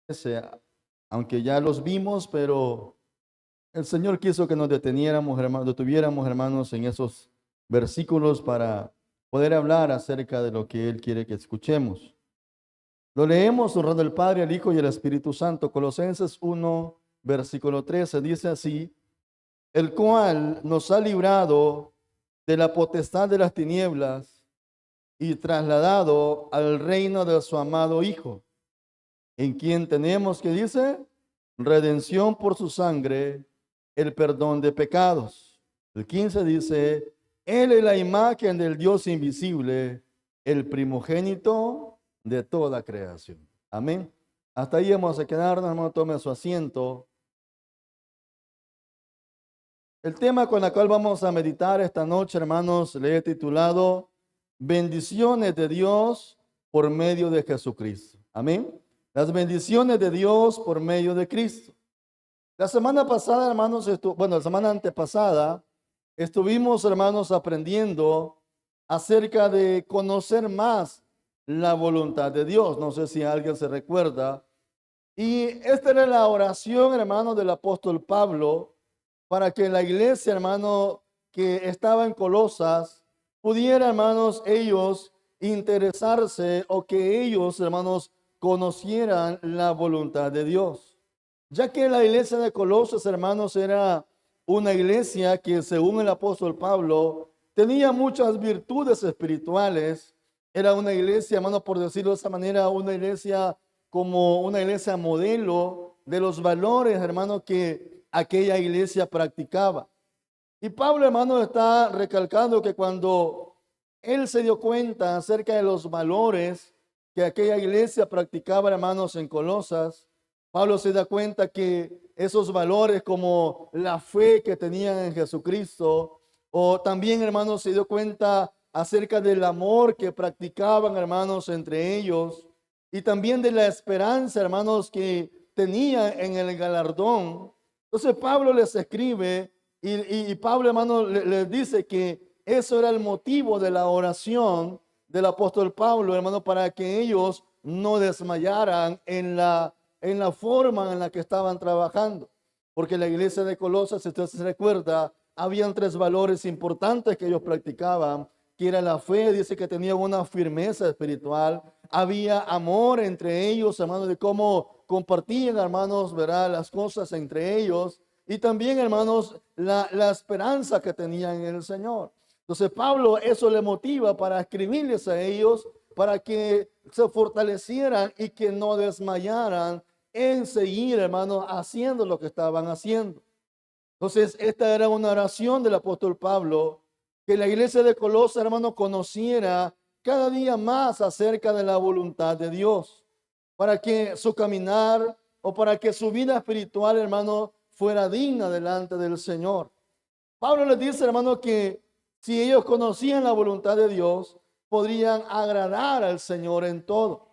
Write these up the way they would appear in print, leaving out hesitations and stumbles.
ese, aunque ya los vimos, pero el Señor quiso que nos detuviéramos, hermanos, en esos versículos para poder hablar acerca de lo que Él quiere que escuchemos. Lo leemos honrando al Padre, al Hijo y al Espíritu Santo. Colosenses 1, versículo 13, dice así: el cual nos ha librado de la potestad de las tinieblas y trasladado al reino de su amado Hijo, en quien tenemos, que dice, redención por su sangre, el perdón de pecados. El 15 dice: Él es la imagen del Dios invisible, el primogénito de toda creación. Amén. Hasta ahí vamos a quedarnos, hermano, tome su asiento. El tema con el cual vamos a meditar esta noche, hermanos, le he titulado Bendiciones de Dios por medio de Jesucristo. Amén. Las bendiciones de Dios por medio de Cristo. La semana pasada, hermanos, la semana antepasada, estuvimos, hermanos, aprendiendo acerca de conocer más la voluntad de Dios. No sé si alguien se recuerda. Y esta era la oración, hermano, del apóstol Pablo para que la iglesia, hermano, que estaba en Colosas, pudiera, hermanos, ellos interesarse o que ellos, hermanos, conocieran la voluntad de Dios. Ya que la iglesia de Colosas, hermanos, era una iglesia que, según el apóstol Pablo, tenía muchas virtudes espirituales. Era una iglesia, hermano, por decirlo de esa manera, una iglesia como una iglesia modelo de los valores, hermano, que aquella iglesia practicaba. Y Pablo, hermano, está recalcando que cuando él se dio cuenta acerca de los valores que aquella iglesia practicaba, hermanos, en Colosas, Pablo se da cuenta que esos valores como la fe que tenían en Jesucristo, o también, hermanos, se dio cuenta acerca del amor que practicaban, hermanos, entre ellos, y también de la esperanza, hermanos, que tenía en el galardón. Entonces Pablo les escribe y Pablo, hermano, les dice que eso era el motivo de la oración del apóstol Pablo, hermano, para que ellos no desmayaran en la forma en la que estaban trabajando. Porque la iglesia de Colosas, si usted se recuerda, habían tres valores importantes que ellos practicaban, que era la fe, dice que tenían una firmeza espiritual, había amor entre ellos, hermanos, de cómo compartían, hermanos, ¿verdad?, las cosas entre ellos, y también, hermanos, la esperanza que tenían en el Señor. Entonces Pablo eso le motiva para escribirles a ellos, para que se fortalecieran y que no desmayaran en seguir, hermanos, haciendo lo que estaban haciendo. Entonces, esta era una oración del apóstol Pablo, que la iglesia de Colosas, hermano, conociera cada día más acerca de la voluntad de Dios, para que su caminar o para que su vida espiritual, hermano, fuera digna delante del Señor. Pablo les dice, hermano, que si ellos conocían la voluntad de Dios, podrían agradar al Señor en todo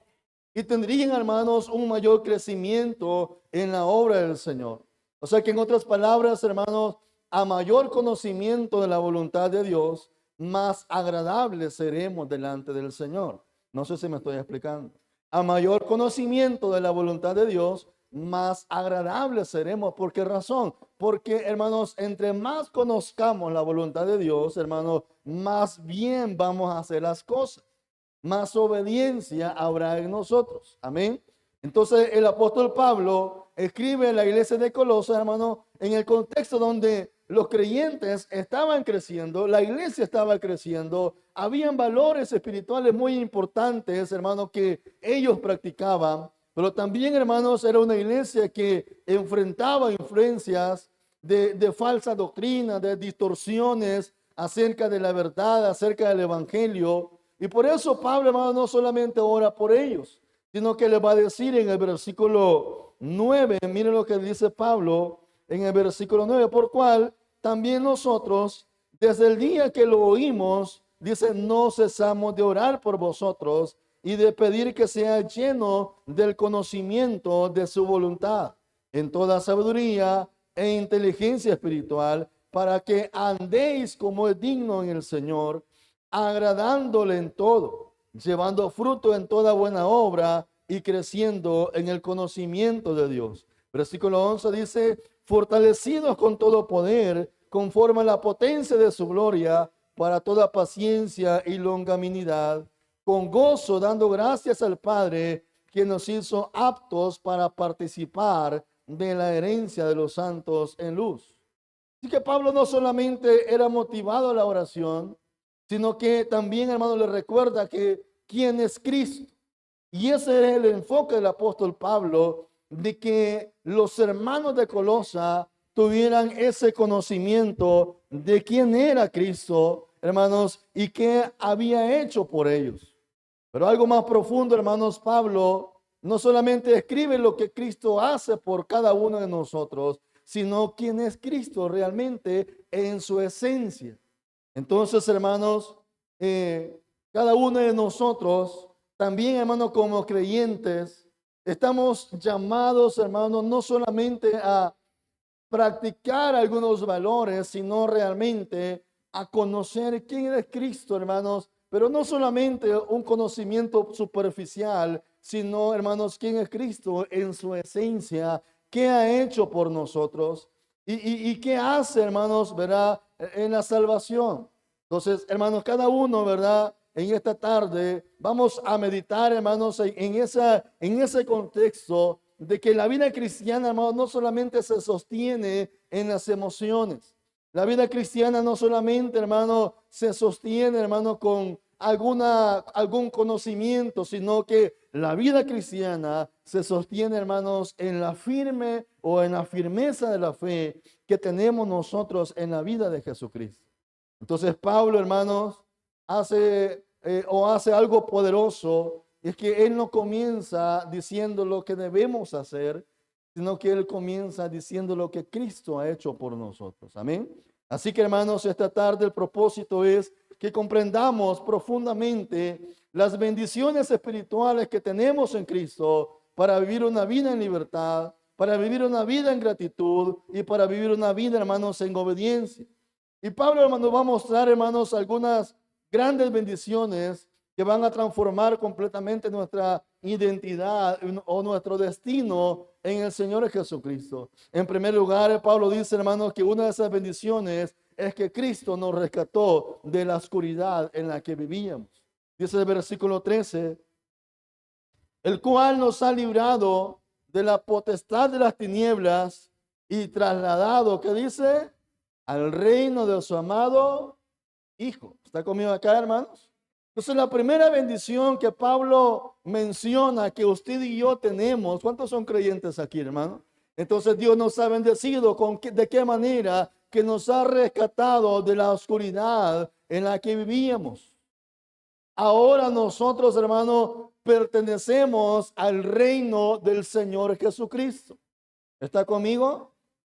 y tendrían, hermanos, un mayor crecimiento en la obra del Señor. O sea que, en otras palabras, hermanos, a mayor conocimiento de la voluntad de Dios, más agradables seremos delante del Señor. No sé si me estoy explicando. A mayor conocimiento de la voluntad de Dios, más agradables seremos. ¿Por qué razón? Porque, hermanos, entre más conozcamos la voluntad de Dios, hermanos, más bien vamos a hacer las cosas, más obediencia habrá en nosotros. Amén. Entonces el apóstol Pablo escribe en la iglesia de Colosas, hermano, en el contexto donde los creyentes estaban creciendo, la iglesia estaba creciendo, habían valores espirituales muy importantes, hermanos, que ellos practicaban, pero también, hermanos, era una iglesia que enfrentaba influencias de falsa doctrina, de distorsiones acerca de la verdad, acerca del evangelio. Y por eso Pablo, hermano, no solamente ora por ellos, sino que le va a decir en el versículo 9, miren lo que dice Pablo en el versículo 9, por cual también nosotros, desde el día que lo oímos, dice, no cesamos de orar por vosotros y de pedir que sea lleno del conocimiento de su voluntad, en toda sabiduría e inteligencia espiritual, para que andéis como es digno en el Señor, agradándole en todo, llevando fruto en toda buena obra y creciendo en el conocimiento de Dios. Versículo 11 dice, fortalecidos con todo poder, conforme a la potencia de su gloria, para toda paciencia y longanimidad, con gozo dando gracias al Padre, que nos hizo aptos para participar de la herencia de los santos en luz. Así que Pablo no solamente era motivado a la oración, sino que también, hermano, le recuerda que quién es Cristo. Y ese es el enfoque del apóstol Pablo, de que los hermanos de Colosa tuvieran ese conocimiento de quién era Cristo, hermanos, y qué había hecho por ellos. Pero algo más profundo, hermanos, Pablo no solamente escribe lo que Cristo hace por cada uno de nosotros, sino quién es Cristo realmente en su esencia. Entonces, hermanos, cada uno de nosotros, también, hermanos, como creyentes, estamos llamados, hermanos, no solamente a practicar algunos valores, sino realmente a conocer quién es Cristo, hermanos, pero no solamente un conocimiento superficial, sino, hermanos, quién es Cristo en su esencia, qué ha hecho por nosotros y qué hace, hermanos, ¿verdad? En la salvación. Entonces, hermanos, cada uno, ¿verdad? En esta tarde vamos a meditar, hermanos, en ese contexto de que la vida cristiana, hermanos, no solamente se sostiene en las emociones. La vida cristiana no solamente, hermano, se sostiene, hermano, con algún conocimiento, sino que la vida cristiana se sostiene, hermanos, en la firme o en la firmeza de la fe que tenemos nosotros en la vida de Jesucristo. Entonces, Pablo, hermanos, hace algo poderoso. Es que él no comienza diciendo lo que debemos hacer, sino que él comienza diciendo lo que Cristo ha hecho por nosotros. Amén. Así que, hermanos, esta tarde el propósito es que comprendamos profundamente las bendiciones espirituales que tenemos en Cristo para vivir una vida en libertad, para vivir una vida en gratitud y para vivir una vida, hermanos, en obediencia. Y Pablo, hermano, va a mostrar, hermanos, algunas grandes bendiciones que van a transformar completamente nuestra identidad o nuestro destino en el Señor Jesucristo. En primer lugar, Pablo dice, hermanos, que una de esas bendiciones es que Cristo nos rescató de la oscuridad en la que vivíamos. Dice el versículo 13, el cual nos ha librado de la potestad de las tinieblas y trasladado, ¿qué dice? Al reino de su amado Hijo. ¿Está conmigo acá, hermanos? Entonces, la primera bendición que Pablo menciona que usted y yo tenemos, ¿cuántos son creyentes aquí, hermano? Entonces, Dios nos ha bendecido de qué manera que nos ha rescatado de la oscuridad en la que vivíamos. Ahora nosotros, hermano, pertenecemos al reino del Señor Jesucristo. ¿Está conmigo?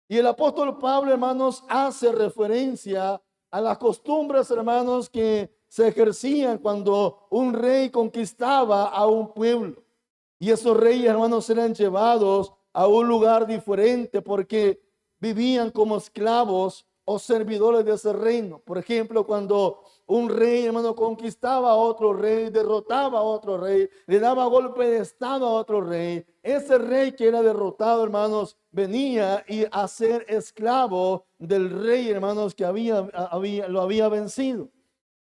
Y el apóstol Pablo, hermanos, hace referencia a las costumbres, hermanos, que se ejercían cuando un rey conquistaba a un pueblo. Y esos reyes, hermanos, eran llevados a un lugar diferente porque vivían como esclavos o servidores de ese reino. Por ejemplo, cuando un rey, hermano, conquistaba a otro rey, derrotaba a otro rey, le daba golpe de estado a otro rey. Ese rey que era derrotado, hermanos, venía a ser esclavo del rey, hermanos, que lo había vencido.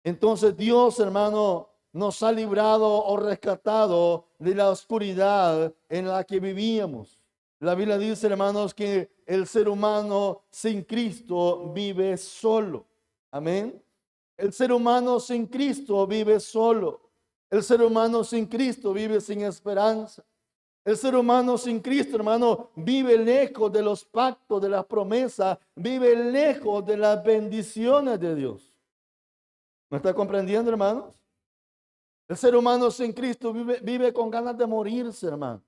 Entonces Dios, hermano, nos ha librado o rescatado de la oscuridad en la que vivíamos. La Biblia dice, hermanos, que el ser humano sin Cristo vive solo. Amén. El ser humano sin Cristo vive solo. El ser humano sin Cristo vive sin esperanza. El ser humano sin Cristo, hermano, vive lejos de los pactos, de las promesas, vive lejos de las bendiciones de Dios. ¿Me está comprendiendo, hermanos? El ser humano sin Cristo vive con ganas de morirse, hermano.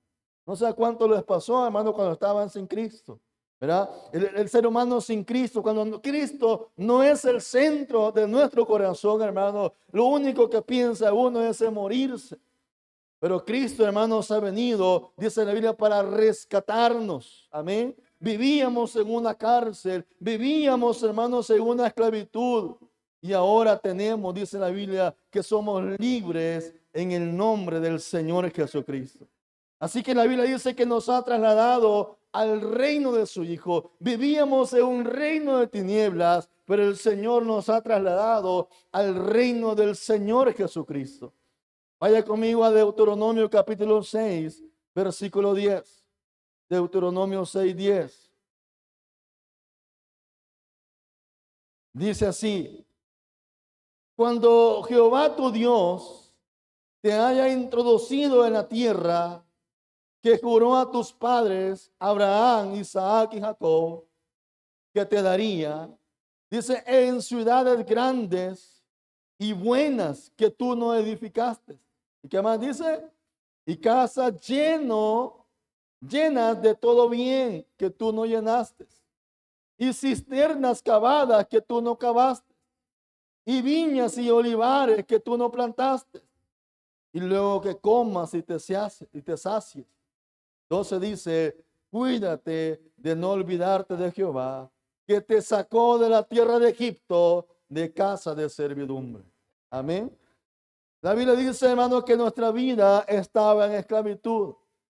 No sé cuánto les pasó, hermano, cuando estaban sin Cristo. ¿Verdad? El ser humano sin Cristo, cuando Cristo no es el centro de nuestro corazón, hermano, lo único que piensa uno es en morirse. Pero Cristo, hermanos, ha venido, dice la Biblia, para rescatarnos. Amén. Vivíamos en una cárcel, vivíamos, hermanos, en una esclavitud. Y ahora tenemos, dice la Biblia, que somos libres en el nombre del Señor Jesucristo. Así que la Biblia dice que nos ha trasladado al reino de su Hijo. Vivíamos en un reino de tinieblas, pero el Señor nos ha trasladado al reino del Señor Jesucristo. Vaya conmigo a Deuteronomio capítulo 6, versículo 10. Deuteronomio 6, 10. Dice así: cuando Jehová tu Dios te haya introducido en la tierra que juró a tus padres, Abraham, Isaac y Jacob, que te daría, dice, en ciudades grandes y buenas que tú no edificaste. ¿Y qué más dice? Y casas llenas de todo bien que tú no llenaste, y cisternas cavadas que tú no cavaste, y viñas y olivares que tú no plantaste, y luego que comas y te sacies. Entonces dice, cuídate de no olvidarte de Jehová, que te sacó de la tierra de Egipto, de casa de servidumbre. Amén. La Biblia dice, hermano, que nuestra vida estaba en esclavitud.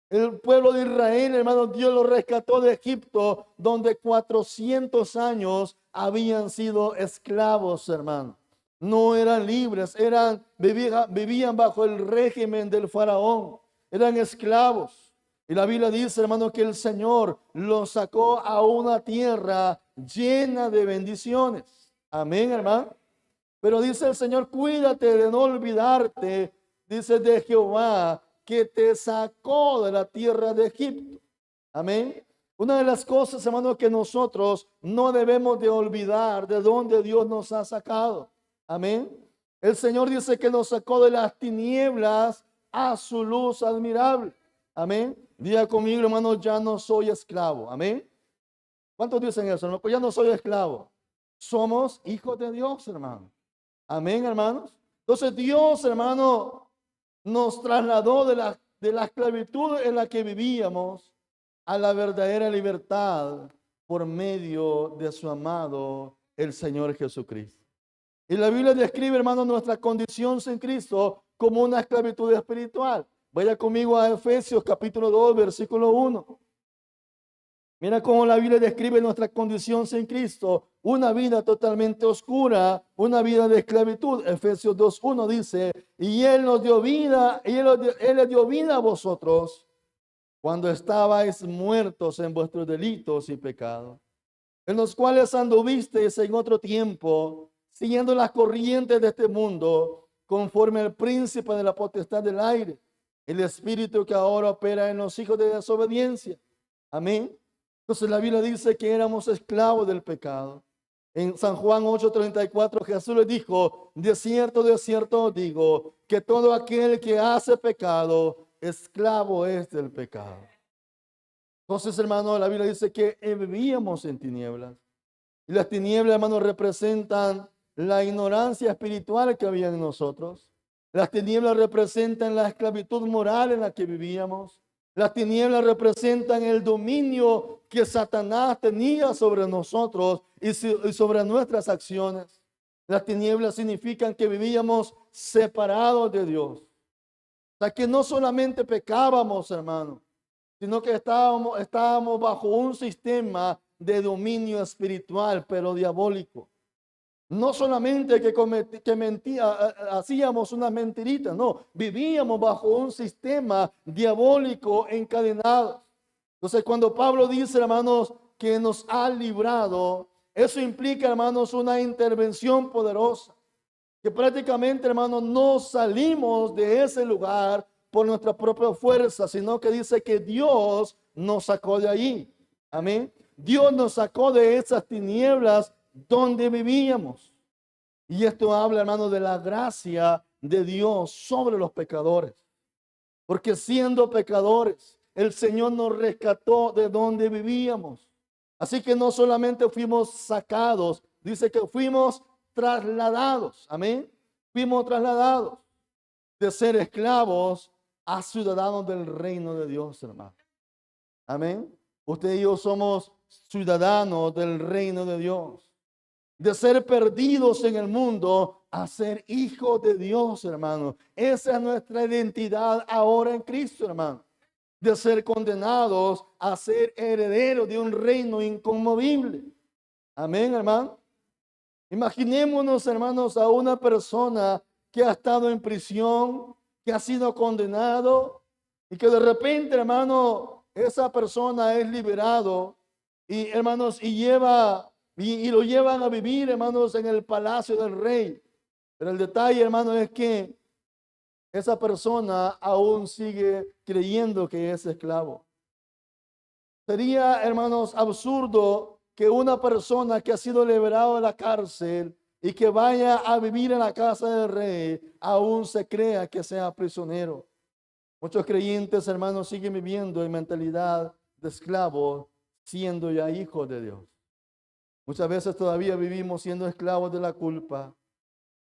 El pueblo de Israel, hermano, Dios lo rescató de Egipto, donde 400 años habían sido esclavos, hermano. No eran libres, vivían bajo el régimen del faraón, eran esclavos. Y la Biblia dice, hermano, que el Señor los sacó a una tierra llena de bendiciones. Amén, hermano. Pero dice el Señor, cuídate de no olvidarte, dice, de Jehová, que te sacó de la tierra de Egipto. Amén. Una de las cosas, hermano, que nosotros no debemos de olvidar de dónde Dios nos ha sacado. Amén. El Señor dice que nos sacó de las tinieblas a su luz admirable. Amén. Diga conmigo, hermano, ya no soy esclavo. Amén. ¿Cuántos dicen eso, hermano? Pues ya no soy esclavo. Somos hijos de Dios, hermano. Amén, hermanos. Entonces Dios, hermano, nos trasladó de la esclavitud en la que vivíamos a la verdadera libertad por medio de su amado, el Señor Jesucristo. Y la Biblia describe, hermano, nuestra condición sin Cristo como una esclavitud espiritual. Vaya conmigo a Efesios capítulo 2, versículo 1. Mira cómo la Biblia describe nuestra condición sin Cristo, una vida totalmente oscura, una vida de esclavitud. Efesios 2:1 dice, y Él nos dio vida, y Él les dio vida a vosotros cuando estabais muertos en vuestros delitos y pecados, en los cuales anduvisteis en otro tiempo, siguiendo las corrientes de este mundo, conforme al príncipe de la potestad del aire, el espíritu que ahora opera en los hijos de desobediencia. Amén. Entonces la Biblia dice que éramos esclavos del pecado. En San Juan 8:34 Jesús le dijo, de cierto os digo, que todo aquel que hace pecado, esclavo es del pecado. Entonces, hermano, la Biblia dice que vivíamos en tinieblas. Y las tinieblas, hermano, representan la ignorancia espiritual que había en nosotros. Las tinieblas representan la esclavitud moral en la que vivíamos. Las tinieblas representan el dominio que Satanás tenía sobre nosotros y sobre nuestras acciones. Las tinieblas significan que vivíamos separados de Dios. O sea, que no solamente pecábamos, hermano, sino que estábamos bajo un sistema de dominio espiritual, pero diabólico. No solamente hacíamos unas mentiritas, no, vivíamos bajo un sistema diabólico encadenado. Entonces, cuando Pablo dice, hermanos, que nos ha librado, eso implica, hermanos, una intervención poderosa, que prácticamente, hermanos, no salimos de ese lugar por nuestra propia fuerza, sino que dice que Dios nos sacó de allí. Amén. Dios nos sacó de esas tinieblas donde vivíamos. Y esto habla, hermano, de la gracia de Dios sobre los pecadores. Porque siendo pecadores, el Señor nos rescató de donde vivíamos. Así que no solamente fuimos sacados, dice que fuimos trasladados. Amén. Fuimos trasladados de ser esclavos a ciudadanos del reino de Dios, hermano. Amén. Usted y yo somos ciudadanos del reino de Dios. De ser perdidos en el mundo a ser hijos de Dios, hermano. Esa es nuestra identidad ahora en Cristo, hermano. de ser condenados a ser herederos de un reino inconmovible. Amén, hermano. Imaginémonos, hermanos, a una persona que ha estado en prisión, que ha sido condenado y que de repente, hermano, esa persona es liberado y, hermanos, y lo llevan a vivir, hermanos, en el palacio del rey. Pero el detalle, hermano, es que esa persona aún sigue creyendo que es esclavo. Sería, hermanos, absurdo que una persona que ha sido liberado de la cárcel y que vaya a vivir en la casa del rey, aún se crea que sea prisionero. Muchos creyentes, hermanos, siguen viviendo en mentalidad de esclavo, siendo ya hijos de Dios. Muchas veces todavía vivimos siendo esclavos de la culpa.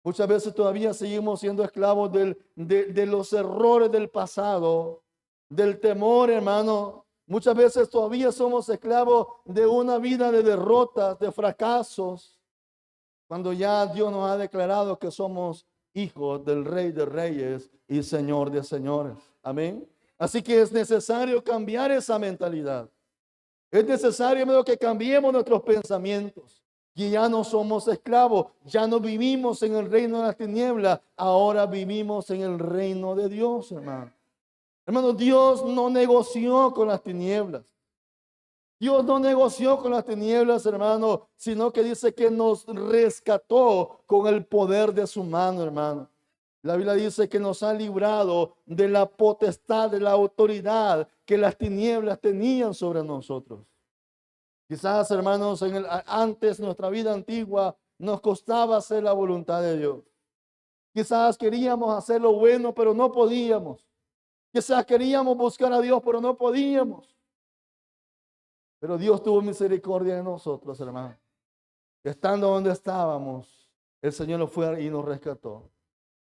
Muchas veces todavía seguimos siendo esclavos de los errores del pasado, del temor, hermano. Muchas veces todavía somos esclavos de una vida de derrotas, de fracasos, cuando ya Dios nos ha declarado que somos hijos del Rey de Reyes y Señor de Señores. Amén. Así que es necesario cambiar esa mentalidad. Es necesario, hermano, que cambiemos nuestros pensamientos. Y ya no somos esclavos, ya no vivimos en el reino de las tinieblas, ahora vivimos en el reino de Dios, hermano. Hermano, Dios no negoció con las tinieblas. Dios no negoció con las tinieblas, hermano, sino que dice que nos rescató con el poder de su mano, hermano. La Biblia dice que nos ha librado de la potestad, de la autoridad que las tinieblas tenían sobre nosotros. Quizás, hermanos, antes nuestra vida antigua nos costaba hacer la voluntad de Dios. Quizás queríamos hacer lo bueno, pero no podíamos. Quizás queríamos buscar a Dios, pero no podíamos. Pero Dios tuvo misericordia de nosotros, hermanos. Estando donde estábamos, el Señor nos fue y nos rescató.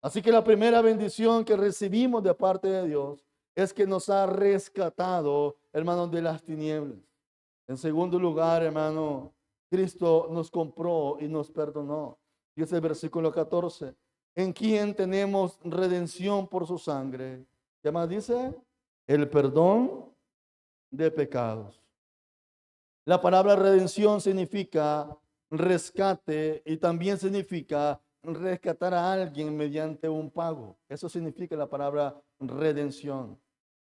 Así que la primera bendición que recibimos de parte de Dios es que nos ha rescatado, hermanos, de las tinieblas. En segundo lugar, hermano, Cristo nos compró y nos perdonó. Dice el versículo 14, en quien tenemos redención por su sangre. ¿Qué más dice? El perdón de pecados. La palabra redención significa rescate y también significa rescatar a alguien mediante un pago. Eso significa la palabra redención.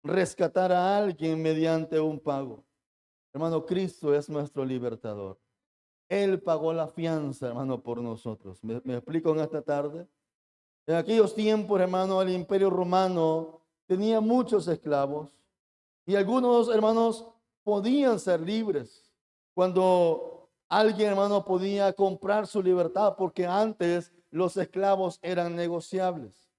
Rescatar a alguien mediante un pago. Hermano, Cristo es nuestro libertador. Él pagó la fianza, hermano, por nosotros. ¿Me explico en esta tarde? En aquellos tiempos, hermano, el Imperio Romano tenía muchos esclavos y algunos, hermanos, podían ser libres cuando alguien, hermano, podía comprar su libertad, porque antes los esclavos eran negociables.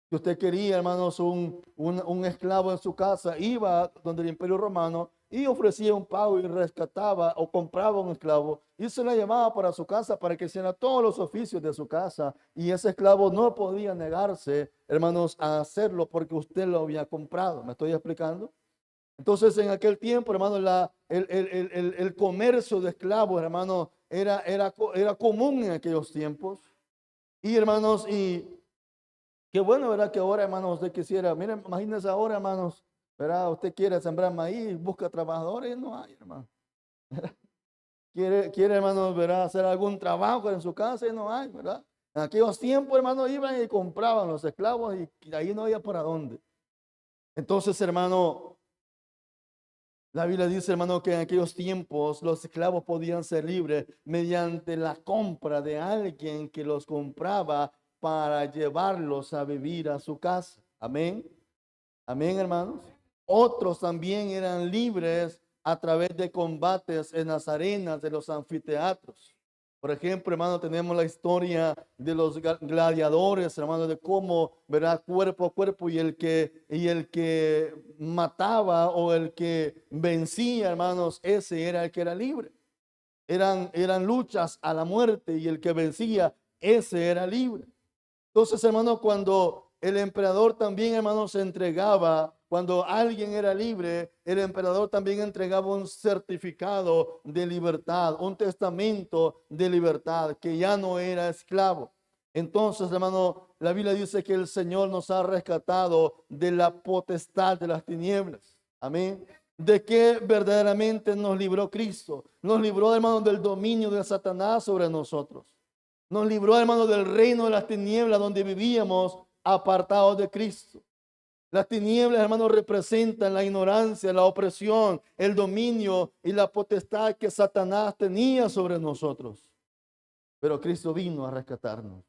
Si usted quería, hermanos, un esclavo en su casa, iba donde el Imperio Romano y ofrecía un pago y rescataba o compraba un esclavo y se la llevaba para su casa para que hiciera todos los oficios de su casa. Y ese esclavo no podía negarse, hermanos, a hacerlo porque usted lo había comprado. ¿Me estoy explicando? Entonces, en aquel tiempo, hermano, el comercio de esclavos, hermano, era común en aquellos tiempos. Y, hermanos, y qué bueno, ¿verdad? Que ahora, hermanos, usted quisiera, miren, imagínense ahora, hermanos, ¿verdad? Usted quiere sembrar maíz, busca trabajadores, y no hay, hermano. Quiere, hermanos, ¿verdad? Hacer algún trabajo en su casa y no hay, ¿verdad? En aquellos tiempos, hermanos, iban y compraban los esclavos y ahí no había para dónde. Entonces, hermano, la Biblia dice, hermano, que en aquellos tiempos los esclavos podían ser libres mediante la compra de alguien que los compraba para llevarlos a vivir a su casa. Amén. Amén, hermanos. Otros también eran libres a través de combates en las arenas de los anfiteatros. Por ejemplo, hermano, tenemos la historia de los gladiadores, hermano, de cómo, ¿verdad? Cuerpo a cuerpo y el que mataba o el que vencía, hermanos, ese era el que era libre. Eran luchas a la muerte y el que vencía, ese era libre. Entonces, hermano, cuando el emperador también, hermano, se entregaba, cuando alguien era libre, el emperador también entregaba un certificado de libertad, un testamento de libertad, que ya no era esclavo. Entonces, hermano, la Biblia dice que el Señor nos ha rescatado de la potestad de las tinieblas. Amén. ¿De qué verdaderamente nos libró Cristo? Nos libró, hermanos, del dominio de Satanás sobre nosotros. Nos libró, hermanos, del reino de las tinieblas donde vivíamos apartados de Cristo. Las tinieblas, hermanos, representan la ignorancia, la opresión, el dominio y la potestad que Satanás tenía sobre nosotros. Pero Cristo vino a rescatarnos.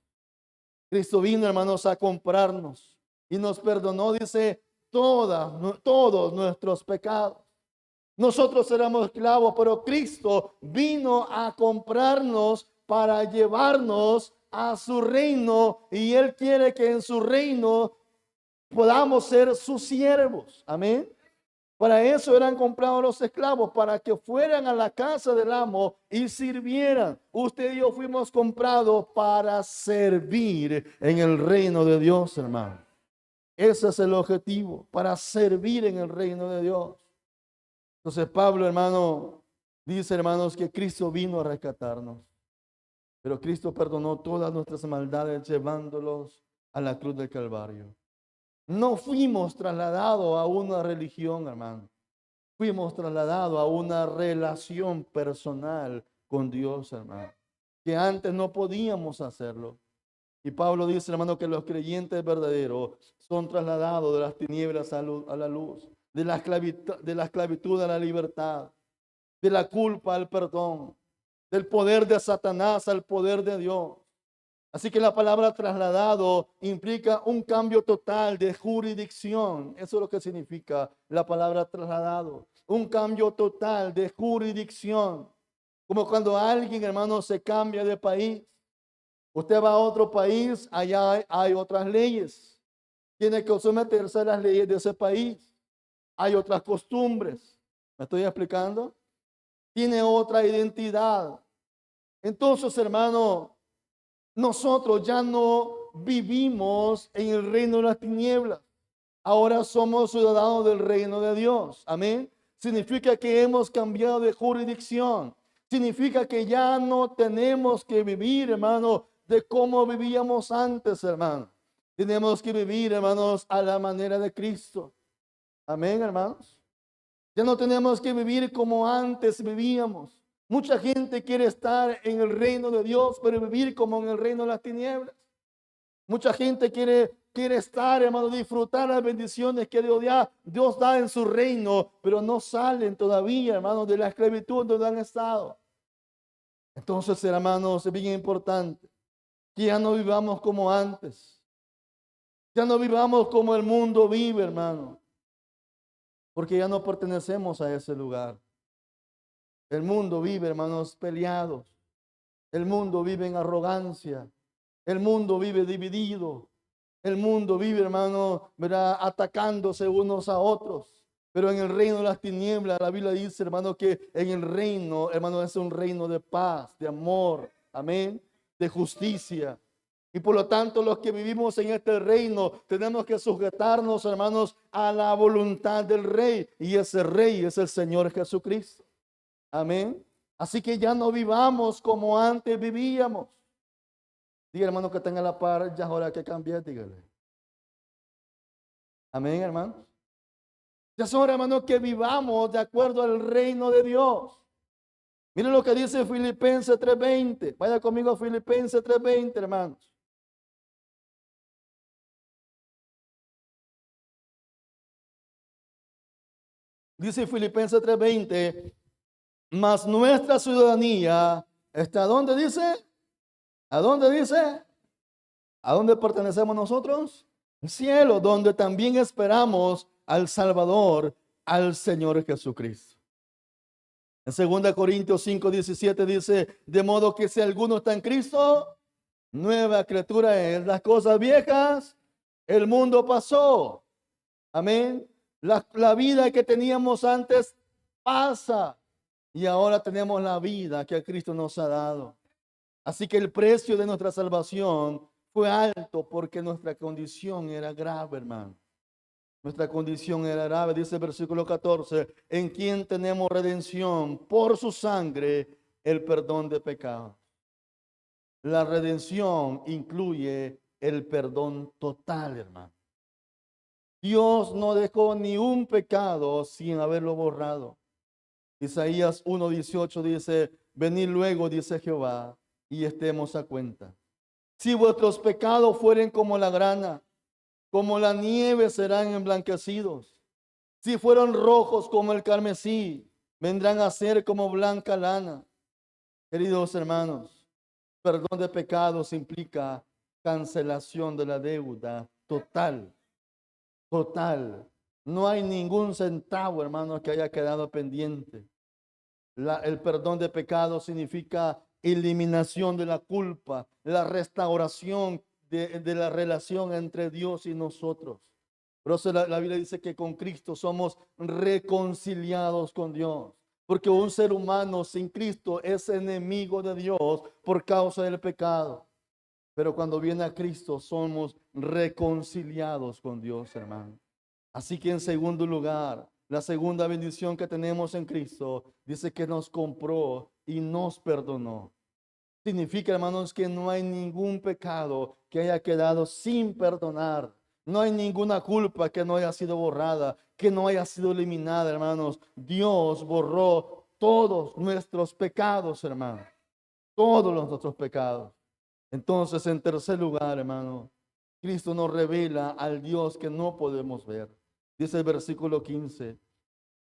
Cristo vino, hermanos, a comprarnos y nos perdonó, dice, todos nuestros pecados. Nosotros éramos esclavos, pero Cristo vino a comprarnos para llevarnos a su reino y Él quiere que en su reino podamos ser sus siervos. Amén. Para eso eran comprados los esclavos, para que fueran a la casa del amo y sirvieran. Usted y yo fuimos comprados para servir en el reino de Dios, hermano. Ese es el objetivo, para servir en el reino de Dios. Entonces Pablo, hermano, dice, hermanos, que Cristo vino a rescatarnos. Pero Cristo perdonó todas nuestras maldades llevándolos a la cruz del Calvario. No fuimos trasladados a una religión, hermano. Fuimos trasladados a una relación personal con Dios, hermano. Que antes no podíamos hacerlo. Y Pablo dice, hermano, que los creyentes verdaderos son trasladados de las tinieblas a la luz, de la esclavitud a la libertad, de la culpa al perdón, del poder de Satanás al poder de Dios. Así que la palabra trasladado implica un cambio total de jurisdicción. Eso es lo que significa la palabra trasladado. Un cambio total de jurisdicción. Como cuando alguien, hermano, se cambia de país. Usted va a otro país, allá hay otras leyes. Tiene que someterse a las leyes de ese país. Hay otras costumbres. ¿Me estoy explicando? Tiene otra identidad. Entonces, hermano, nosotros ya no vivimos en el reino de las tinieblas. Ahora somos ciudadanos del reino de Dios. Amén. Significa que hemos cambiado de jurisdicción. Significa que ya no tenemos que vivir, hermano, de cómo vivíamos antes, hermano. Tenemos que vivir, hermanos, a la manera de Cristo. Amén, hermanos. Ya no tenemos que vivir como antes vivíamos. Mucha gente quiere estar en el reino de Dios, pero vivir como en el reino de las tinieblas. Mucha gente quiere estar, hermano, disfrutar las bendiciones que Dios da en su reino, pero no salen todavía, hermano, de la esclavitud donde han estado. Entonces, hermanos, es bien importante que ya no vivamos como antes. Ya no vivamos como el mundo vive, hermano, porque ya no pertenecemos a ese lugar. El mundo vive, hermanos, peleados. El mundo vive en arrogancia. El mundo vive dividido. El mundo vive, hermano, ¿verdad?, atacándose unos a otros. Pero en el reino de las tinieblas, la Biblia dice, hermano, que en el reino, hermano, es un reino de paz, de amor, amén, de justicia. Y por lo tanto, los que vivimos en este reino, tenemos que sujetarnos, hermanos, a la voluntad del Rey. Y ese Rey es el Señor Jesucristo. Amén. Así que ya no vivamos como antes vivíamos. Diga, hermano, que tenga la par, ya ahora que cambiar, dígale. Amén, hermano. Ya es hora, hermano, que vivamos de acuerdo al reino de Dios. Miren lo que dice Filipenses 3:20. Vaya conmigo a Filipenses 3:20, hermanos. Dice Filipenses 3:20, mas nuestra ciudadanía está, ¿dónde dice? ¿A dónde dice? ¿A dónde pertenecemos nosotros? El cielo, donde también esperamos al Salvador, al Señor Jesucristo. En 2 Corintios 5:17 dice, de modo que si alguno está en Cristo, nueva criatura es. Las cosas viejas, el mundo pasó. Amén. La vida que teníamos antes pasa y ahora tenemos la vida que Cristo nos ha dado. Así que el precio de nuestra salvación fue alto porque nuestra condición era grave, hermano. Nuestra condición era grave, dice el versículo 14, en quien tenemos redención por su sangre, el perdón de pecados. La redención incluye el perdón total, hermano. Dios no dejó ni un pecado sin haberlo borrado. Isaías 1:18 dice, venid luego, dice Jehová, y estemos a cuenta. Si vuestros pecados fueren como la grana, como la nieve serán emblanquecidos. Si fueron rojos como el carmesí, vendrán a ser como blanca lana. Queridos hermanos, perdón de pecados implica cancelación de la deuda total, total. No hay ningún centavo, hermanos, que haya quedado pendiente. El perdón de pecados significa eliminación de la culpa, la restauración de la relación entre Dios y nosotros. Por eso la Biblia dice que con Cristo somos reconciliados con Dios. Porque un ser humano sin Cristo es enemigo de Dios por causa del pecado. Pero cuando viene a Cristo somos reconciliados con Dios, hermano. Así que en segundo lugar, la segunda bendición que tenemos en Cristo dice que nos compró y nos perdonó. Significa, hermanos, que no hay ningún pecado que haya quedado sin perdonar. No hay ninguna culpa que no haya sido borrada, que no haya sido eliminada, hermanos. Dios borró todos nuestros pecados, hermanos. Todos nuestros pecados. Entonces, en tercer lugar, hermano, Cristo nos revela al Dios que no podemos ver. Dice el versículo 15,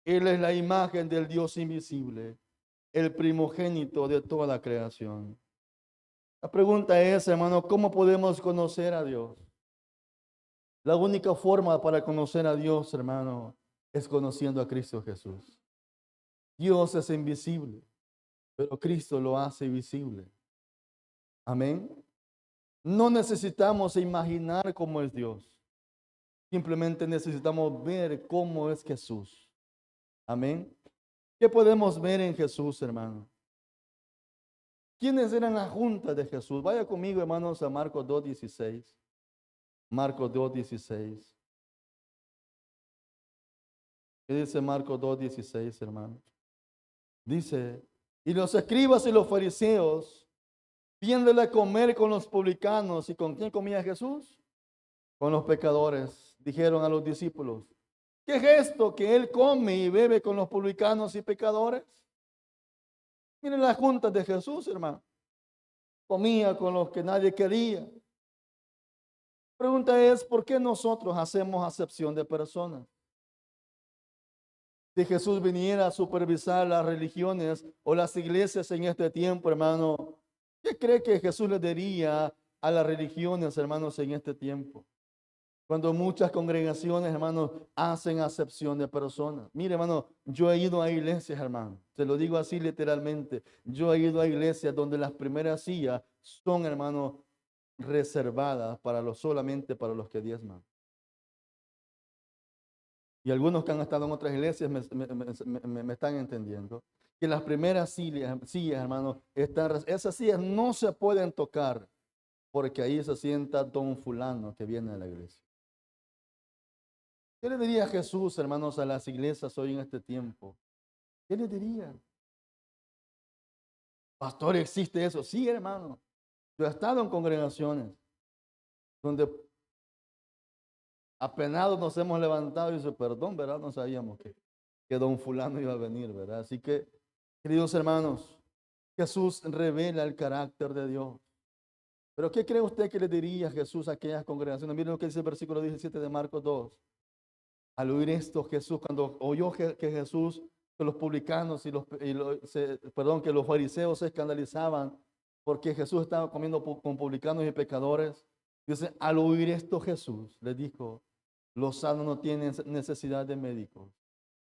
Él es la imagen del Dios invisible, el primogénito de toda la creación. La pregunta es, hermano, ¿cómo podemos conocer a Dios? La única forma para conocer a Dios, hermano, es conociendo a Cristo Jesús. Dios es invisible, pero Cristo lo hace visible. Amén. No necesitamos imaginar cómo es Dios. Simplemente necesitamos ver cómo es Jesús. Amén. ¿Qué podemos ver en Jesús, hermano? ¿Quiénes eran la junta de Jesús? Vaya conmigo, hermanos, a Marcos 2:16. Marcos 2:16. ¿Qué dice Marcos 2:16, hermano? Dice, y los escribas y los fariseos, viéndole comer con los publicanos, ¿y con quién comía Jesús? Con los pecadores. Dijeron a los discípulos, ¿qué es esto que él come y bebe con los publicanos y pecadores? Miren las juntas de Jesús, hermano. Comía con los que nadie quería. La pregunta es, ¿por qué nosotros hacemos acepción de personas? Si Jesús viniera a supervisar las religiones o las iglesias en este tiempo, hermano, ¿qué cree que Jesús le diría a las religiones, hermanos, en este tiempo? Cuando muchas congregaciones, hermanos, hacen acepción de personas. Mire, hermano, yo he ido a iglesias, hermano. Se lo digo así literalmente. Yo he ido a iglesias donde las primeras sillas son, hermano, reservadas solamente para los que diezman. Y algunos que han estado en otras iglesias me están entendiendo. Que las primeras sillas, hermano, esas sillas no se pueden tocar porque ahí se sienta don fulano que viene a la iglesia. ¿Qué le diría Jesús, hermanos, a las iglesias hoy en este tiempo? ¿Qué le diría? Pastor, ¿existe eso? Sí, hermano. Yo he estado en congregaciones donde apenados nos hemos levantado y dice, perdón, ¿verdad? No sabíamos que don fulano iba a venir, ¿verdad? Así que, queridos hermanos, Jesús revela el carácter de Dios. Pero ¿qué cree usted que le diría Jesús a aquellas congregaciones? Miren lo que dice el versículo 17 de Marcos 2. Al oír esto, Jesús, cuando oyó que Jesús, que los publicanos que los fariseos se escandalizaban porque Jesús estaba comiendo con publicanos y pecadores, dice, al oír esto Jesús les dijo, los sanos no tienen necesidad de médicos,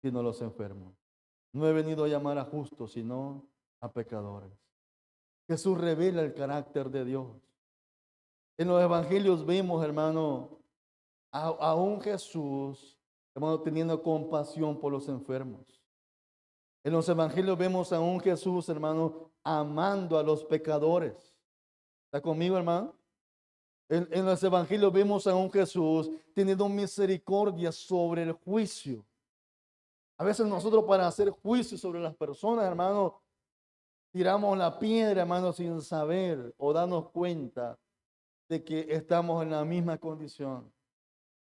sino los enfermos. No he venido a llamar a justos, sino a pecadores. Jesús revela el carácter de Dios. En los evangelios vemos, hermano, a un Jesús, hermano, teniendo compasión por los enfermos. En los evangelios vemos a un Jesús, hermano, amando a los pecadores. ¿Está conmigo, hermano? En los evangelios vemos a un Jesús teniendo misericordia sobre el juicio. A veces nosotros para hacer juicio sobre las personas, hermano, tiramos la piedra, hermano, sin saber o darnos cuenta de que estamos en la misma condición.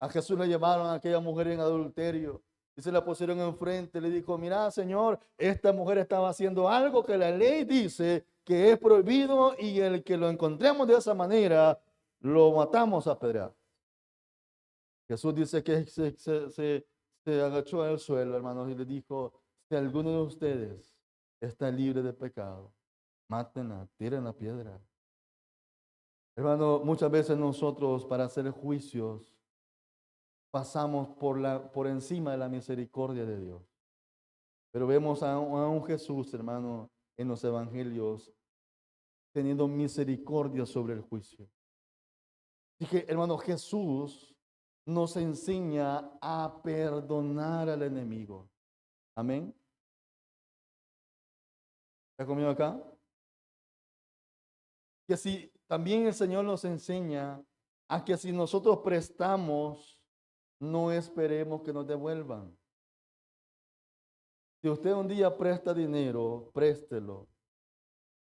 A Jesús le llevaron a aquella mujer en adulterio y se la pusieron enfrente. Le dijo, mira, Señor, esta mujer estaba haciendo algo que la ley dice que es prohibido y el que lo encontremos de esa manera, lo matamos a pedrear. Jesús dice que se agachó al suelo, hermanos, y le dijo, si alguno de ustedes está libre de pecado, mátenla, tiren la piedra. Hermano, muchas veces nosotros para hacer juicios pasamos por encima de la misericordia de Dios. Pero vemos a un Jesús, hermano, en los evangelios, teniendo misericordia sobre el juicio. Dije, hermano, Jesús nos enseña a perdonar al enemigo. Amén. ¿Está conmigo acá? Que si también el Señor nos enseña a que si nosotros prestamos, no esperemos que nos devuelvan. Si usted un día presta dinero, préstelo.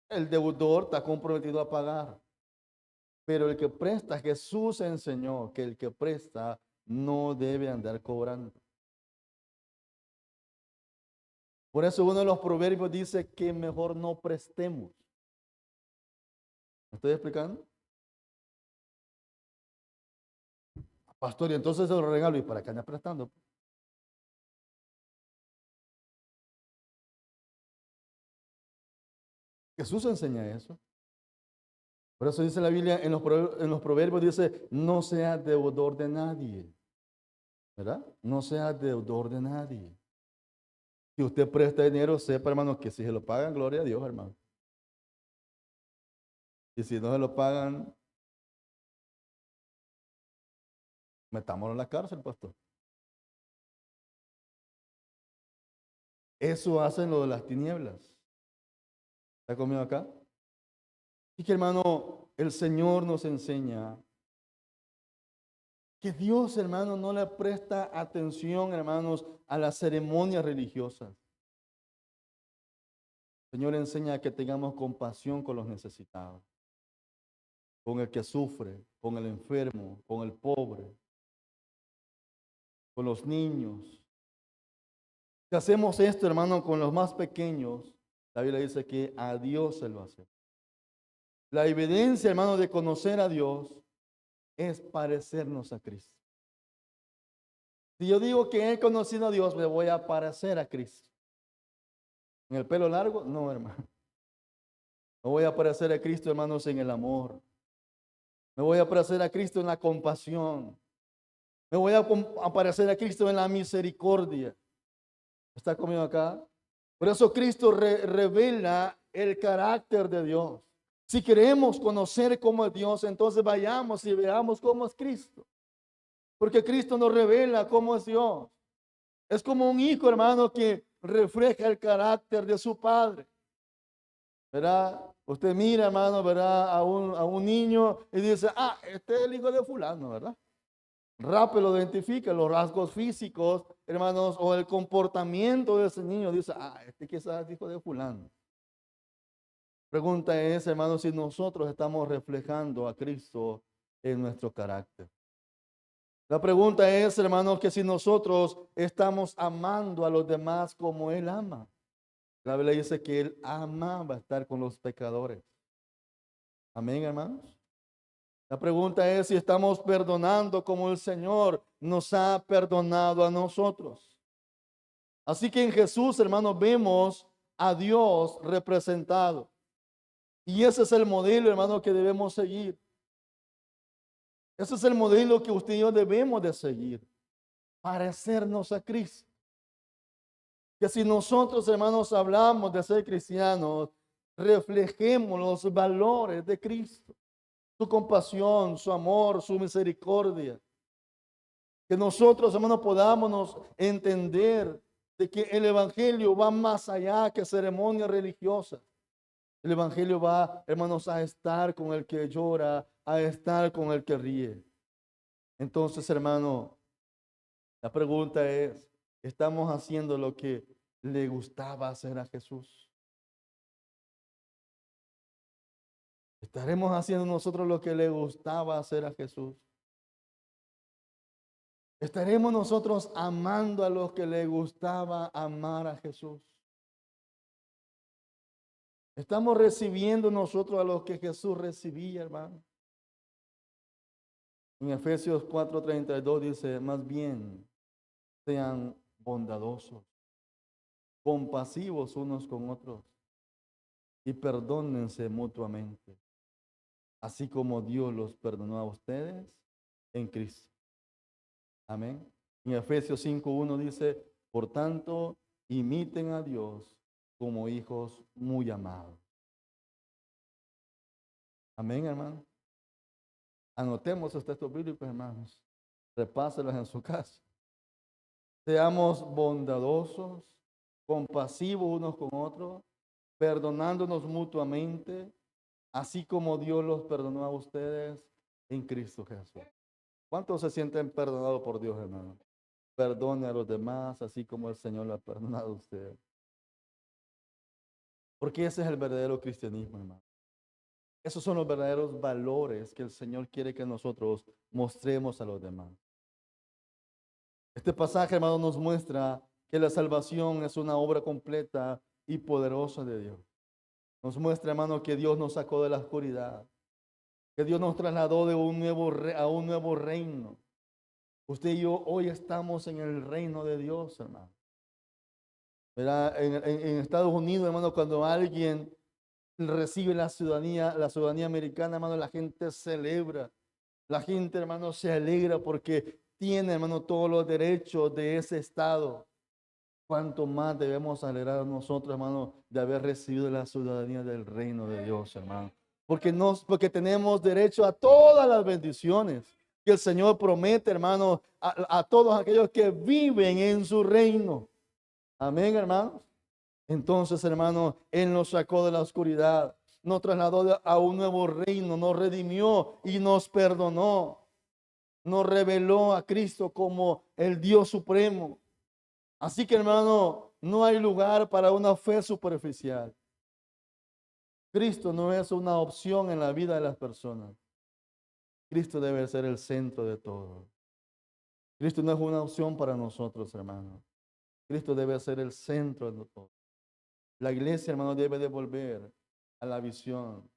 El deudor está comprometido a pagar. Pero el que presta, Jesús enseñó que el que presta no debe andar cobrando. Por eso uno de los proverbios dice que mejor no prestemos. ¿Me estoy explicando? Pastor, y entonces se lo regalo y para qué anda prestando. Jesús enseña eso. Por eso dice la Biblia en los proverbios, dice, no sea deudor de nadie. ¿Verdad? No sea deudor de nadie. Si usted presta dinero, sepa, hermano, que si se lo pagan, gloria a Dios, hermano. Y si no se lo pagan, metámoslo en la cárcel, pastor. Eso hacen lo de las tinieblas. ¿Está conmigo acá? Y que, hermano, el Señor nos enseña que Dios, hermano, no le presta atención, hermanos, a las ceremonias religiosas. El Señor enseña que tengamos compasión con los necesitados, con el que sufre, con el enfermo, con el pobre, con los niños. Si hacemos esto, hermano, con los más pequeños, la Biblia dice que a Dios se lo hace. La evidencia, hermano, de conocer a Dios es parecernos a Cristo. Si yo digo que he conocido a Dios, me voy a parecer a Cristo. ¿En el pelo largo? No, hermano. Me voy a parecer a Cristo, hermanos, en el amor. Me voy a parecer a Cristo en la compasión. Me voy a parecer a Cristo en la misericordia. ¿Está conmigo acá? Por eso Cristo revela el carácter de Dios. Si queremos conocer cómo es Dios, entonces vayamos y veamos cómo es Cristo. Porque Cristo nos revela cómo es Dios. Es como un hijo, hermano, que refleja el carácter de su padre. ¿Verdad? Usted mira, hermano, ¿verdad? A un niño y dice, ah, este es el hijo de fulano, ¿verdad? Rápido lo identifica, los rasgos físicos, hermanos, o el comportamiento de ese niño. Dice, ah, este quizás es hijo de fulano. Pregunta es, hermano, si nosotros estamos reflejando a Cristo en nuestro carácter. La pregunta es, hermano, que si nosotros estamos amando a los demás como Él ama. La Biblia dice que Él amaba estar con los pecadores. Amén, hermanos. La pregunta es si estamos perdonando como el Señor nos ha perdonado a nosotros. Así que en Jesús, hermanos, vemos a Dios representado. Y ese es el modelo, hermano, que debemos seguir. Ese es el modelo que usted y yo debemos de seguir. Parecernos a Cristo. Que si nosotros, hermanos, hablamos de ser cristianos, reflejemos los valores de Cristo. Su compasión, su amor, su misericordia. Que nosotros, hermanos, podamos entender de que el Evangelio va más allá que ceremonias religiosas. El Evangelio va, hermanos, a estar con el que llora, a estar con el que ríe. Entonces, hermano, la pregunta es, ¿estamos haciendo lo que le gustaba hacer a Jesús? ¿Estaremos haciendo nosotros lo que le gustaba hacer a Jesús? ¿Estaremos nosotros amando a los que le gustaba amar a Jesús? ¿Estamos recibiendo nosotros a los que Jesús recibía, hermano? En Efesios 4:32 dice, más bien, sean bondadosos, compasivos unos con otros y perdónense mutuamente, así como Dios los perdonó a ustedes en Cristo. Amén. En Efesios 5:1 dice, por tanto, imiten a Dios como hijos muy amados. Amén, hermano. Anotemos estos textos bíblicos, hermanos. Repáselos en su casa. Seamos bondadosos, compasivos unos con otros, perdonándonos mutuamente, así como Dios los perdonó a ustedes en Cristo Jesús. ¿Cuántos se sienten perdonados por Dios, hermano? Perdone a los demás, así como el Señor lo ha perdonado a usted. Porque ese es el verdadero cristianismo, hermano. Esos son los verdaderos valores que el Señor quiere que nosotros mostremos a los demás. Este pasaje, hermano, nos muestra que la salvación es una obra completa y poderosa de Dios. Nos muestra, hermano, que Dios nos sacó de la oscuridad, que Dios nos trasladó de un nuevo a un nuevo reino. Usted y yo hoy estamos en el reino de Dios, hermano. ¿Verdad? En Estados Unidos, hermano, cuando alguien recibe la ciudadanía americana, hermano, la gente celebra. La gente, hermano, se alegra porque tiene, hermano, todos los derechos de ese estado. Cuánto más debemos alegrar nosotros, hermano, de haber recibido la ciudadanía del reino de Dios, hermano. Porque tenemos derecho a todas las bendiciones que el Señor promete, hermano, a todos aquellos que viven en su reino. Amén, hermanos. Entonces, hermano, Él nos sacó de la oscuridad, nos trasladó a un nuevo reino, nos redimió y nos perdonó. Nos reveló a Cristo como el Dios supremo. Así que, hermano, no hay lugar para una fe superficial. Cristo no es una opción en la vida de las personas. Cristo debe ser el centro de todo. Cristo no es una opción para nosotros, hermano. Cristo debe ser el centro de todo. La iglesia, hermano, debe de volver a la visión,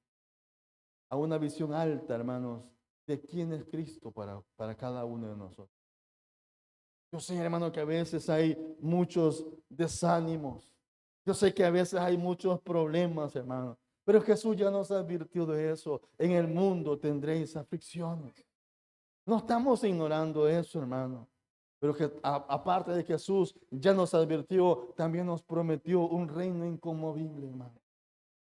a una visión alta, hermanos, de quién es Cristo para cada uno de nosotros. Yo sé, hermano, que a veces hay muchos desánimos. Yo sé que a veces hay muchos problemas, hermano. Pero Jesús ya nos advirtió de eso. En el mundo tendréis aflicciones. No estamos ignorando eso, hermano. Pero que aparte de Jesús ya nos advirtió, también nos prometió un reino inconmovible, hermano.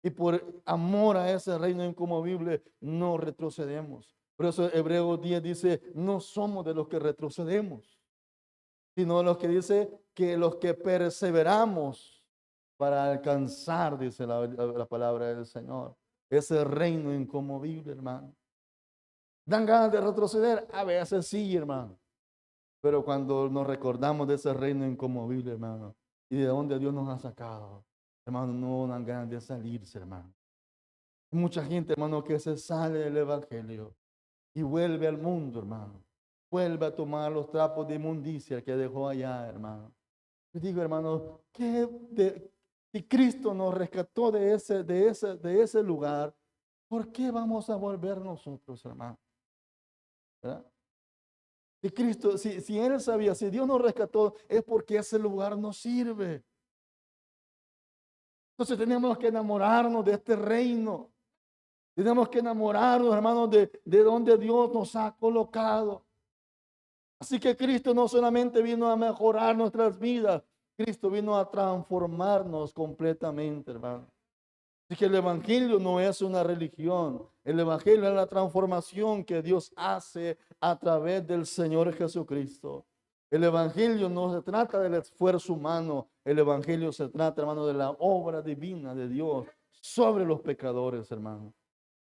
Y por amor a ese reino inconmovible no retrocedemos. Por eso Hebreos 10 dice, no somos de los que retrocedemos, sino los que dice que los que perseveramos para alcanzar, dice la palabra del Señor, ese reino inconmovible, hermano. ¿Dan ganas de retroceder? A veces sí, hermano. Pero cuando nos recordamos de ese reino inconmovible, hermano, y de donde Dios nos ha sacado, hermano, no dan ganas de salirse, hermano. Hay mucha gente, hermano, que se sale del evangelio y vuelve al mundo, hermano. Vuelve a tomar los trapos de inmundicia que dejó allá, hermano. Yo digo, hermano, si Cristo nos rescató de ese lugar, ¿por qué vamos a volver nosotros, hermano? ¿Verdad? Si Cristo, si Él sabía, si Dios nos rescató, es porque ese lugar nos sirve. Entonces tenemos que enamorarnos de este reino. Tenemos que enamorarnos, hermanos, de donde Dios nos ha colocado. Así que Cristo no solamente vino a mejorar nuestras vidas, Cristo vino a transformarnos completamente, hermano. Así que el Evangelio no es una religión. El Evangelio es la transformación que Dios hace a través del Señor Jesucristo. El Evangelio no se trata del esfuerzo humano. El Evangelio se trata, hermano, de la obra divina de Dios sobre los pecadores, hermano.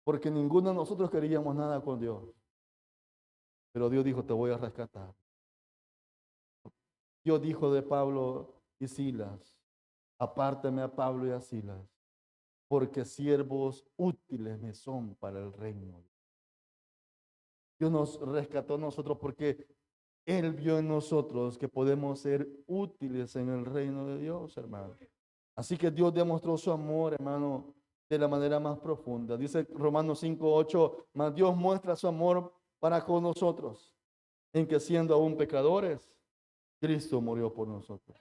Porque ninguno de nosotros queríamos nada con Dios. Pero Dios dijo, te voy a rescatar. Dios dijo de Pablo y Silas, apártame a Pablo y a Silas, porque siervos útiles me son para el reino. Dios nos rescató a nosotros porque Él vio en nosotros que podemos ser útiles en el reino de Dios, hermano. Así que Dios demostró su amor, hermano, de la manera más profunda. Dice Romanos 5:8, mas Dios muestra su amor para con nosotros, en que siendo aún pecadores, Cristo murió por nosotros.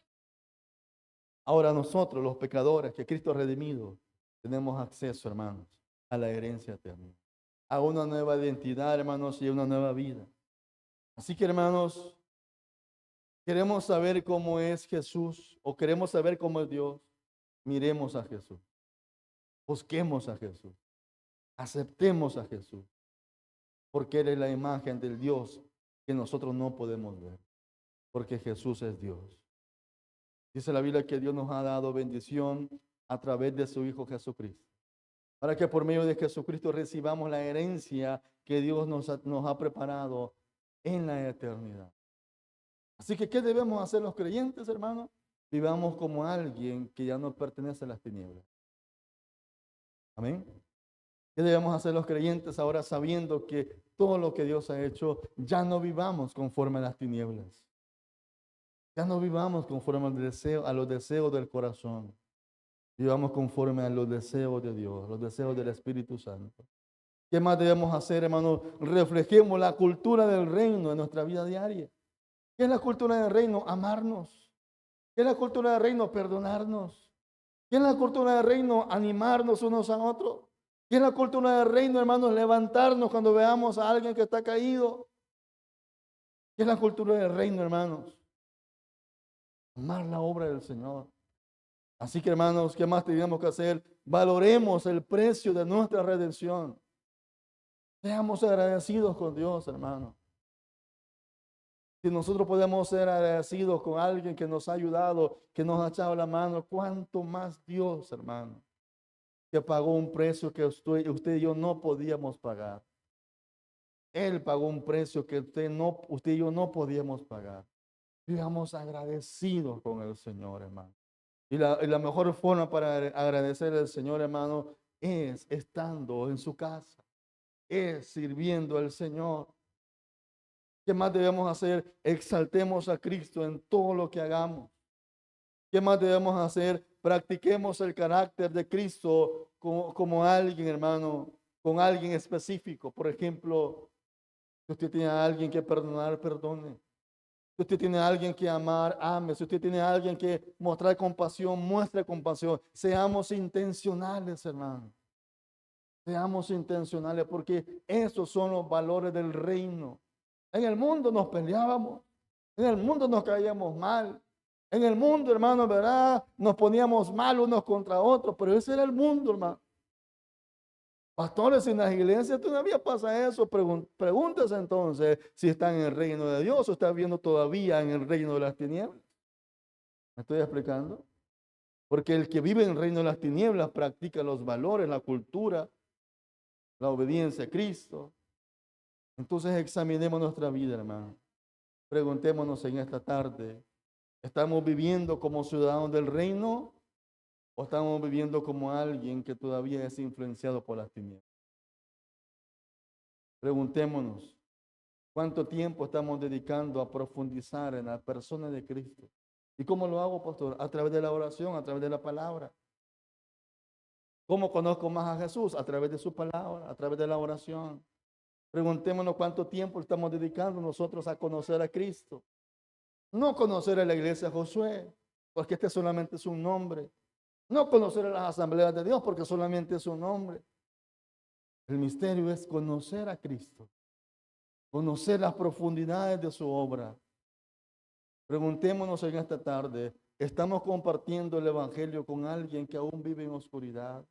Ahora nosotros, los pecadores, que Cristo ha redimido, tenemos acceso, hermanos, a la herencia eterna, a una nueva identidad, hermanos, y a una nueva vida. Así que, hermanos, queremos saber cómo es Jesús o queremos saber cómo es Dios. Miremos a Jesús, busquemos a Jesús, aceptemos a Jesús, porque Él es la imagen del Dios que nosotros no podemos ver, porque Jesús es Dios. Dice la Biblia que Dios nos ha dado bendición a través de su Hijo Jesucristo, para que por medio de Jesucristo recibamos la herencia que Dios nos ha preparado en la eternidad. Así que, ¿qué debemos hacer los creyentes, hermanos? Vivamos como alguien que ya no pertenece a las tinieblas. Amén. ¿Qué debemos hacer los creyentes ahora sabiendo que todo lo que Dios ha hecho, ya no vivamos conforme a las tinieblas? Ya no vivamos conforme a los deseos del corazón. Vivamos conforme a los deseos de Dios, los deseos del Espíritu Santo. ¿Qué más debemos hacer, hermanos? Reflejemos la cultura del reino en nuestra vida diaria. ¿Qué es la cultura del reino? Amarnos. ¿Qué es la cultura del reino? Perdonarnos. ¿Qué es la cultura del reino? Animarnos unos a otros. ¿Qué es la cultura del reino, hermanos? Levantarnos cuando veamos a alguien que está caído. ¿Qué es la cultura del reino, hermanos? Amar la obra del Señor. Así que, hermanos, ¿qué más tenemos que hacer? Valoremos el precio de nuestra redención. Seamos agradecidos con Dios, hermano. Si nosotros podemos ser agradecidos con alguien que nos ha ayudado, que nos ha echado la mano, ¿cuánto más Dios, hermano? Que pagó un precio que usted y yo no podíamos pagar. Él pagó un precio que usted y yo no podíamos pagar. Vivamos agradecidos con el Señor, hermano. Y la mejor forma para agradecer al Señor, hermano, es estando en su casa, es sirviendo al Señor. ¿Qué más debemos hacer? Exaltemos a Cristo en todo lo que hagamos. ¿Qué más debemos hacer? Practiquemos el carácter de Cristo como alguien, hermano, con alguien específico. Por ejemplo, si usted tiene a alguien que perdonar, perdone. Si usted tiene a alguien que amar, ame. Si usted tiene a alguien que mostrar compasión, muestre compasión. Seamos intencionales, hermano. Seamos intencionales porque esos son los valores del reino. En el mundo nos peleábamos. En el mundo nos caíamos mal. En el mundo, hermano, ¿verdad? Nos poníamos mal unos contra otros, pero ese era el mundo, hermano. Pastores, en las iglesias todavía pasa eso. Pregúntese entonces si están en el reino de Dios o están viendo todavía en el reino de las tinieblas. ¿Me estoy explicando? Porque el que vive en el reino de las tinieblas practica los valores, la cultura, la obediencia a Cristo. Entonces examinemos nuestra vida, hermano. Preguntémonos en esta tarde, ¿estamos viviendo como ciudadanos del reino o estamos viviendo como alguien que todavía es influenciado por las tinieblas? Preguntémonos, ¿cuánto tiempo estamos dedicando a profundizar en la persona de Cristo? ¿Y cómo lo hago, pastor? A través de la oración, a través de la palabra. ¿Cómo conozco más a Jesús? A través de su palabra, a través de la oración. Preguntémonos cuánto tiempo estamos dedicando nosotros a conocer a Cristo. No conocer a la iglesia Josué, porque este solamente es un nombre. No conocer a las asambleas de Dios, porque solamente es un nombre. El misterio es conocer a Cristo, conocer las profundidades de su obra. Preguntémonos en esta tarde, ¿estamos compartiendo el evangelio con alguien que aún vive en oscuridad?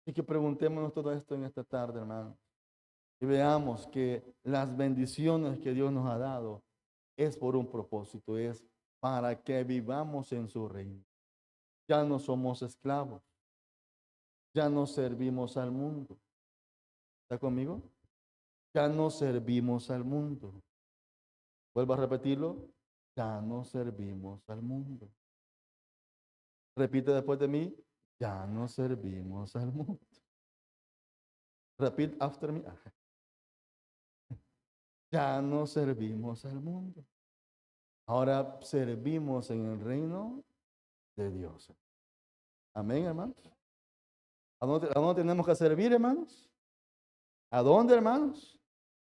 Y que preguntémonos todo esto en esta tarde, hermano. Y veamos que las bendiciones que Dios nos ha dado es por un propósito, es para que vivamos en su reino. Ya no somos esclavos, ya no servimos al mundo. ¿Está conmigo? Ya no servimos al mundo. Vuelvo a repetirlo, ya no servimos al mundo. Repite después de mí, ya no servimos al mundo. Repeat after me. Ya no servimos al mundo. Ahora servimos en el reino de Dios. Amén, hermanos. A dónde tenemos que servir, hermanos? ¿A dónde, hermanos?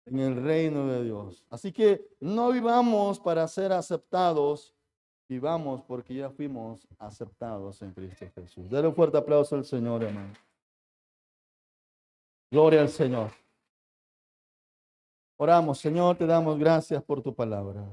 En el reino de Dios. Así que no vivamos para ser aceptados, vivamos porque ya fuimos aceptados en Cristo Jesús. Dale un fuerte aplauso al Señor, hermano. Gloria al Señor. Oramos, Señor, te damos gracias por tu palabra.